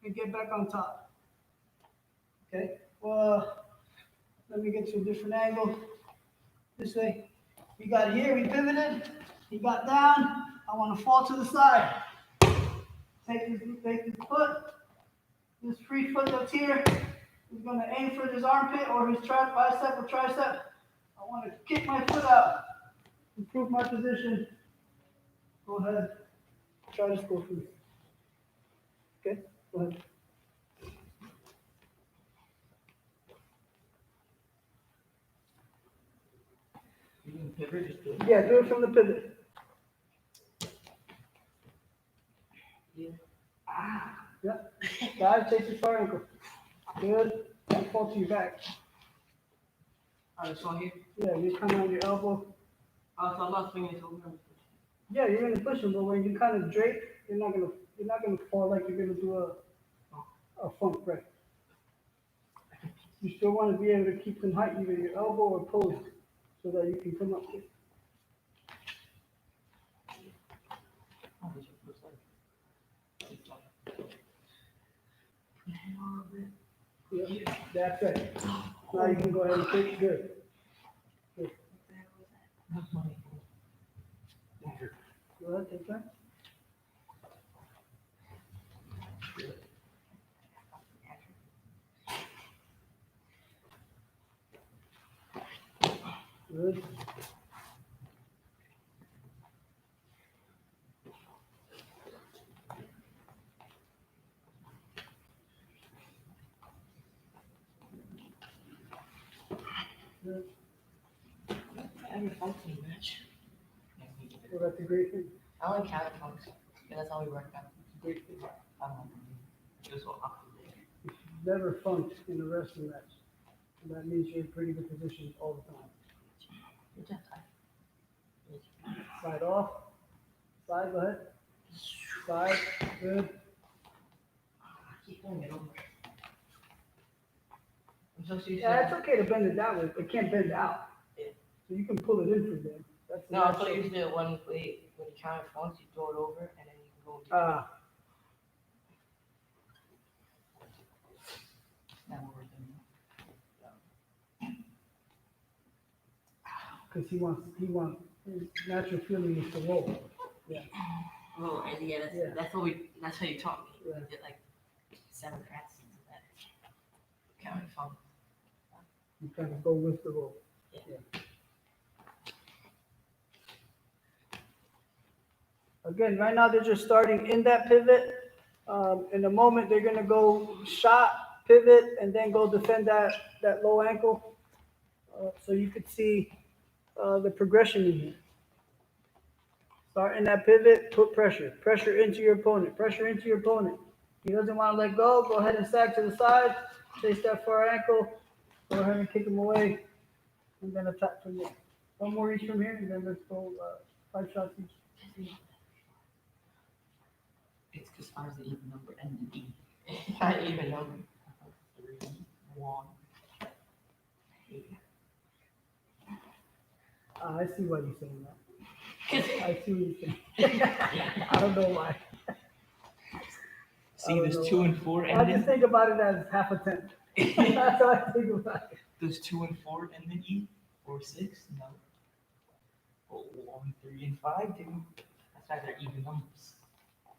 and get back on top. Okay? Well, let me get to a different angle. This way. We got here, we pivoted. He got down. I want to fall to the side. Take his foot. This free foot that's here. He's going to aim for his armpit or his bicep or tricep. I want to kick my foot out. Improve my position. Go ahead. Try to score for me. Okay? Go ahead. You can pivot, just do it. Yeah, do it from the pivot. Yeah. Yeah. Dive, take your far ankle. Good. Don't fall to your back. I just saw here. Yeah, you're kind of on your elbow. Oh, so I'm not swinging it over. Yeah, you're gonna push him, but when you kind of drape, you're not gonna fall like you're gonna do a funk break. You still want to be able to keep some height, either your elbow or post, so that you can come up with. Oh, this looks like. Yeah, that's it. Now you can go ahead and kick. Good. Good. That's funny. Go ahead, take that. Good. Good. Every function match. Well, that's a great thing. I like counter funks. Yeah, that's how we work out. Great thing. Just so Never funked in a wrestling match. And that means you're in pretty good position all the time. Good job, Ty. Side off. Side, go ahead. Side, good. Keep pulling it over. I'm so serious. Yeah, it's okay to bend it that way, but it can't bend out. Yeah. So you can pull it in from there. That's the No, I natural- thought you used to do it when you counter funks, you throw it over, and then you can go. Ah, Now we're working. because he wants, his natural feeling is to roll. Yeah, Oh, and yeah, Yeah. that's how you taught me. Yeah. We did like 7 practices of that. Counter funk. you kind of go with the roll. Yeah. Again, right now they're just starting in that pivot. In a moment, they're gonna go shot, pivot, and then go defend that low ankle. So you could see, the progression in here. Start in that pivot, put pressure into your opponent, pressure into your opponent. He doesn't want to let go ahead and sag to the side, chase that far ankle, go ahead and kick him away, and then attack from there. One more each from here, and then let's go, 5 shots each. It's because ours is even number and the E. Not even number. 3, 1. I see why you're saying that. 'Cause I see what you're saying. I don't know why. See, there's 2 and 4 I and just then think about it as half a tenth. That's how I think about it. there's 2 and 4 and then E or 6. No. Oh, 1, 3, and 5 do. That's why they're even numbers.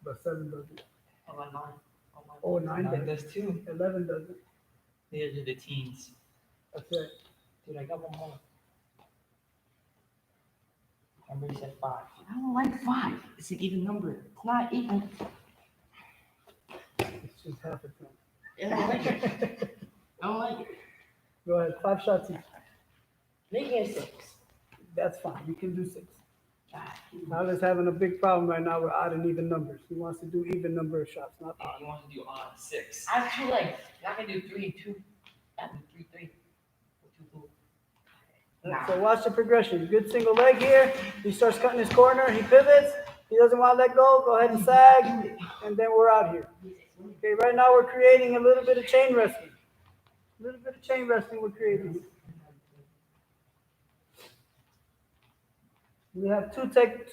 But 7 doesn't. Oh, my God. Oh, 9 9 does. does too. 11 doesn't. These are the teens. That's it. Dude, I got one more. Remember you said 5. I don't like 5. It's an even number. It's not even. It's just half a tenth. I don't like it. I don't like it. Go ahead, 5 shots each. Make it a 6. That's fine. You can do 6. Ah, Tyler's having a big problem right now with odd and even numbers. He wants to do even number of shots, not odd. You want to do odd 6. I have 2 legs. I can do 3 and 2. I can do 3, 3. Or 2, 2. Nah. So watch the progression. Good single leg here. He starts cutting his corner. He pivots. He doesn't want to let go. Go ahead and sag. And then we're out here. Okay, right now we're creating a little bit of chain wrestling. A little bit of chain wrestling we're creating here. We have two techniques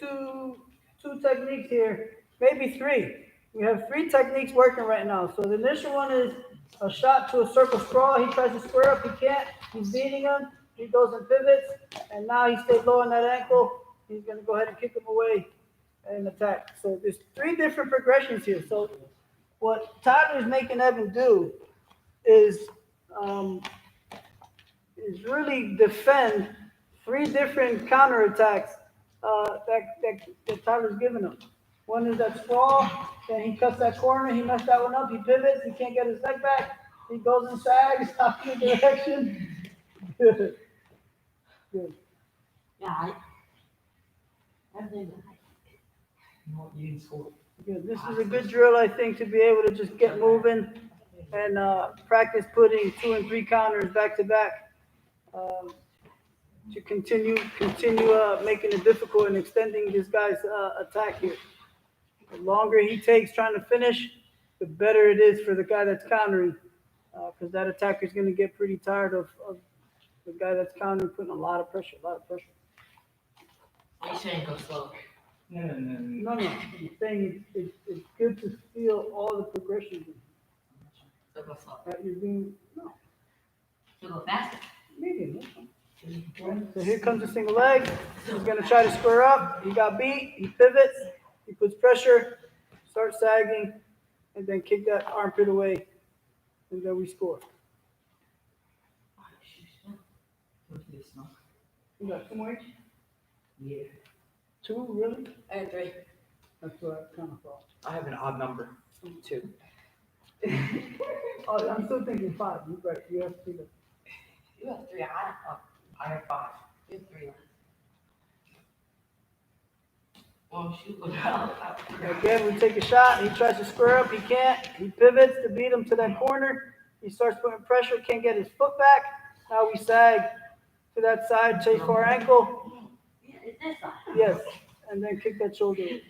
here, maybe 3. We have 3 techniques working right now. So the initial one is a shot to a circle sprawl. He tries to square up. He can't. He's beating him. He goes and pivots. And now he stays low on that ankle. He's going to go ahead and kick him away and attack. So there's 3 different progressions here. So what Tyler is making Evan do is really defend 3 different counterattacks that Tyler's giving him. One is that sprawl, then he cuts that corner, he messed that one up, he pivots, he can't get his leg back, he goes and sags out in the direction. Good. Good. Yeah, everything. You didn't score. Good. This is a good drill, I think, to be able to just get moving and practice putting 2 and 3 counters back to back. To continue making it difficult and extending this guy's attack here. The longer he takes trying to finish, the better it is for the guy that's countering, because that attacker is going to get pretty tired of the guy that's countering, putting a lot of pressure. Why you saying go slow? No. No, I'm saying it's good to feel all the progressions So go slow. that you're doing. No, So go faster. medium. That's fine. So here comes a single leg. He's going to try to square up. He got beat. He pivots. He puts pressure, starts sagging, and then kick that armpit away. And then we score. You got 2 more each? Yeah. 2, really? I have 3. That's what I kind of thought. I have an odd number. 2. Oh, I'm still thinking 5. You're right. You have 3. You have 3. I have 5. You have 3 left. Oh, shoot. Look out. Again, we take a shot. He tries to square up. He can't. He pivots to beat him to that corner. He starts putting pressure. Can't get his foot back. Now we sag to that side. Chase for our ankle. Yeah, it's this side. Yes. And then kick that shoulder. You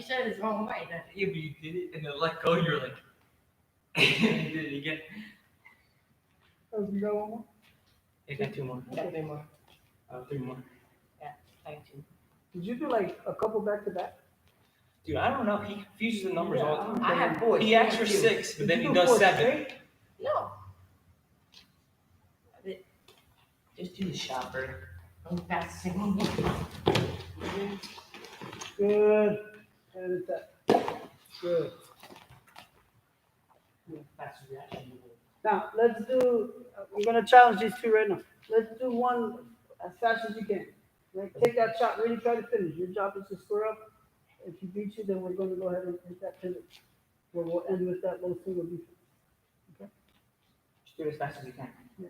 said it's wrong way. Then. Yeah, but you did it and then let go. You're like, and you did it again. Oh, you got one more? I got 2 more. Yeah, 3 more. 3 more. I got 2. Did you do like a couple back to back? Dude, I don't know. He confuses the numbers all the time. I have 4. He asks for 6, but then he does 7. No. Just do the shopper. I'm fast. Single. Good. And it's that. Good. Fast reaction. Now, let's do, I'm going to challenge these 2 right now. Let's do one as fast as you can. Right? Take that shot, really try to finish. Your job is to square up. If he beats you, then we're going to go ahead and hit that pivot. where we'll end with that low single defense. Just do it as fast as you can. Yeah.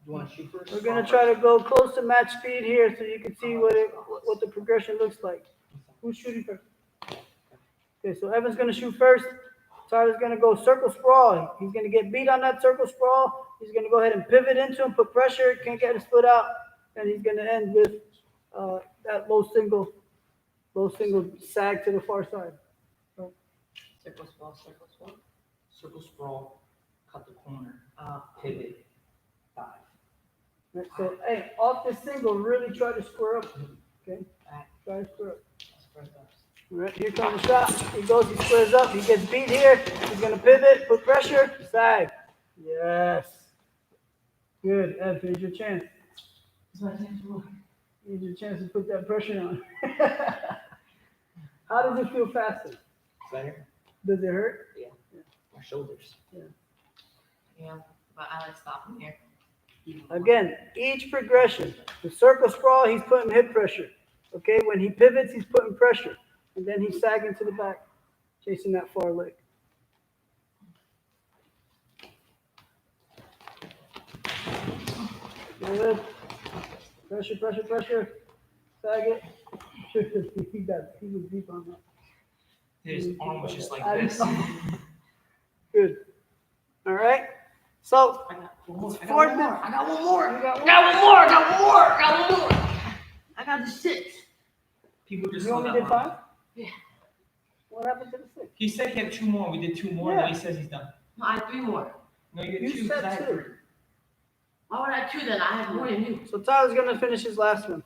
You want to shoot first? We're gonna try to go close to match speed here so you can see what the progression looks like. Who's shooting first? Okay, so Evan's gonna shoot first. Tyler's gonna go circle sprawl. He's gonna get beat on that circle sprawl. He's gonna go ahead and pivot into him, put pressure, can't get his foot out, and he's gonna end with that low single sag to the far side. Circle sprawl, circle sprawl. Circle sprawl, cut the corner, pivot, dive. Right, so hey, off this single, really try to square up. Okay, try to square up. All right, here comes the shot. He goes, he squares up, he gets beat here. He's gonna pivot, put pressure, sag. Yes. Good, Ev, here's your chance. It's my chance to win. Here's your chance to put that pressure on. How does it feel faster? Better? Does it hurt? My shoulders. Yeah, but I like stopping here. Again, each progression. The circle sprawl, he's putting hip pressure. Okay, when he pivots, he's putting pressure. And then he's sagging to the back, chasing that far leg. Good. Pressure, pressure, pressure. Sag it. He was deep on that. His arm was just like I this. know. Good. All right. So, I got one more. fourth and I got one more. You got I got one more. I got one more. I got one more. I got the 6. People just You saw only that did line. 5? Yeah. What happened to the 6? He said he had 2 more. We did 2 more. Yeah. Then he says he's done. No, I had 3 more. No, you had You 2. 'cause I said had 2. 3. Why would I have 2 then? I have more than you. So Tyler's gonna finish his last one.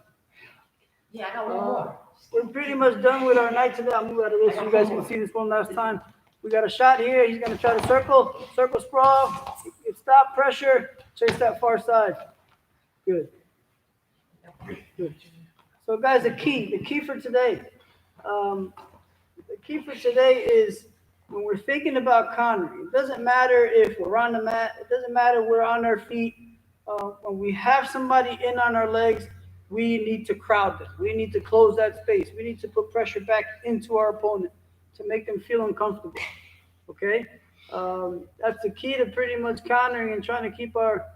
Yeah, I got one more. We're pretty much done with our night today. I'll move out of this so you guys can see this one last time. We got a shot here. He's gonna try to circle sprawl, stop pressure, chase that far side. Good. Good. So guys, the key for today, is when we're thinking about countering, it doesn't matter if we're on the mat, it doesn't matter we're on our feet. When we have somebody in on our legs, we need to crowd them. We need to close that space. We need to put pressure back into our opponent to make them feel uncomfortable. Okay? That's the key to pretty much countering and trying to keep our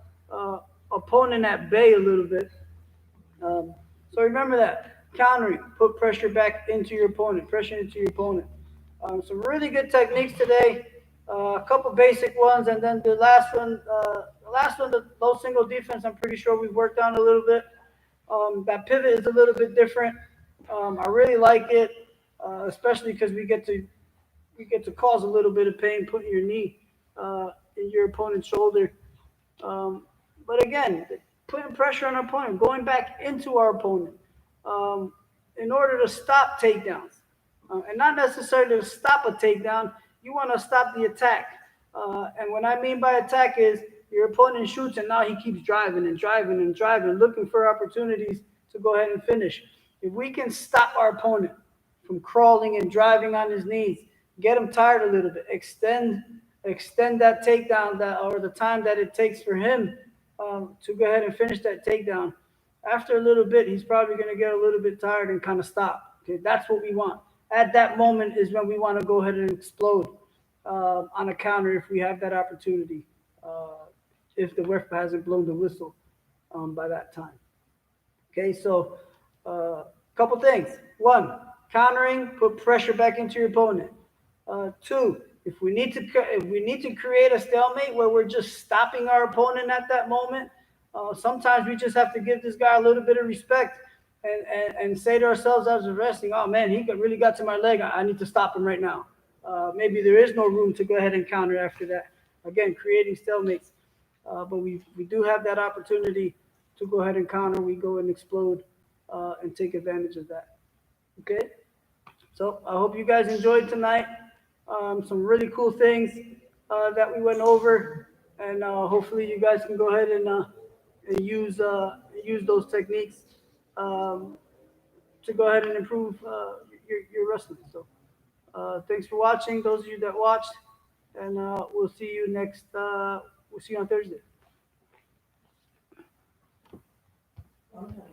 opponent at bay a little bit. So remember that. Countering, put pressure back into your opponent, pressure into your opponent. Some really good techniques today. A couple basic ones, and then the last one, the low single defense, I'm pretty sure we've worked on a little bit. That pivot is a little bit different. I really like it, especially because we get to cause a little bit of pain putting your knee in your opponent's shoulder. But again, putting pressure on our opponent, going back into our opponent in order to stop takedowns. And not necessarily to stop a takedown, you want to stop the attack. And what I mean by attack is your opponent shoots and now he keeps driving and driving and driving, looking for opportunities to go ahead and finish. If we can stop our opponent from crawling and driving on his knees, get him tired a little bit, extend that takedown or the time that it takes for him to go ahead and finish that takedown. After a little bit, he's probably going to get a little bit tired and kind of stop. Okay, that's what we want. At that moment is when we want to go ahead and explode on a counter if we have that opportunity. If the ref hasn't blown the whistle by that time. Okay, so couple things. 1, countering, put pressure back into your opponent. 2, if we need to create a stalemate where we're just stopping our opponent at that moment, sometimes we just have to give this guy a little bit of respect and say to ourselves as we're wrestling, oh man, he really got to my leg. I need to stop him right now. Maybe there is no room to go ahead and counter after that. Again, creating stalemates. But we do have that opportunity to go ahead and counter. We go and explode and take advantage of that. Okay? So I hope you guys enjoyed tonight. Some really cool things that we went over. And hopefully you guys can go ahead and use those techniques to go ahead and improve your wrestling. So thanks for watching, those of you that watched. And we'll see you We'll see you on Thursday. Okay.